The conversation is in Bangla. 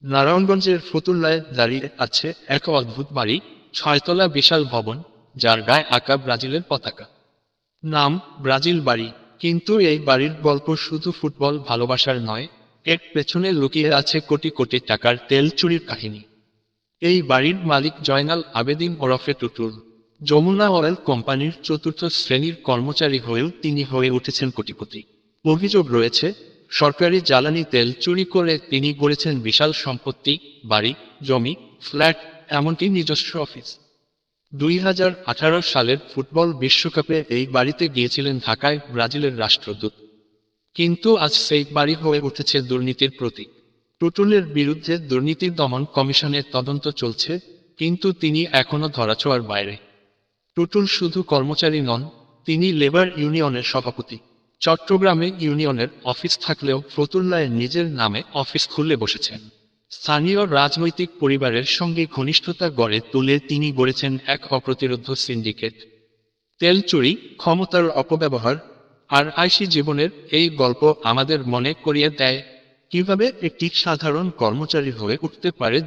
নারায়ণগঞ্জের ফতুল্লায় দাঁড়িয়ে আছে এক অদ্ভুত বাড়ি, 6 তলা বিশাল ভবন, যার গায়ে আঁকা ব্রাজিলের পতাকা। নাম ব্রাজিল বাড়ি, কিন্তু এই বাড়ির গল্প শুধু ফুটবল ভালোবাসার নয়, এর পেছনে লুকিয়ে আছে কোটি কোটি টাকার তেল চুরির কাহিনী। এই বাড়ির মালিক জয়নাল আবেদিন ওরফে টুটুল। যমুনা অয়েল কোম্পানির চতুর্থ শ্রেণীর কর্মচারী হয়েও তিনি হয়ে উঠেছেন কোটিপতি। অভিযোগ রয়েছে, সরকারি জ্বালানি তেল চুরি করে তিনি গড়েছেন বিশাল সম্পত্তি, বাড়ি, জমি, ফ্ল্যাট, এমনকি নিজস্ব অফিস। 2018 সালের ফুটবল বিশ্বকাপে এই বাড়িতে গিয়েছিলেন ঢাকায় ব্রাজিলের রাষ্ট্রদূত। কিন্তু আজ সেই বাড়ি হয়ে উঠেছে দুর্নীতির প্রতীক। টুটুলের বিরুদ্ধে দুর্নীতি দমন কমিশনের তদন্ত চলছে, কিন্তু তিনি এখনো ধরাছোঁয়ার বাইরে। টুটুল শুধু কর্মচারী নন, তিনি লেবার ইউনিয়নের সভাপতি। চট্টগ্রামে ইউনিয়নের অফিস থাকলেও ফতুল্লায় নিজের নামে অফিস খুলে বসেছেন। স্থানীয় রাজনৈতিক পরিবারের সঙ্গে ঘনিষ্ঠতা গড়ে তুলে তিনি গড়েছেন এক অপ্রতিরোধ সিন্ডিকেট। তেল চুরি, ক্ষমতার অপব্যবহার আর আইসি জীবনের এই গল্প আমাদের মনে করিয়ে দেয় কিভাবে একটি সাধারণ কর্মচারী হয়ে উঠতে পারে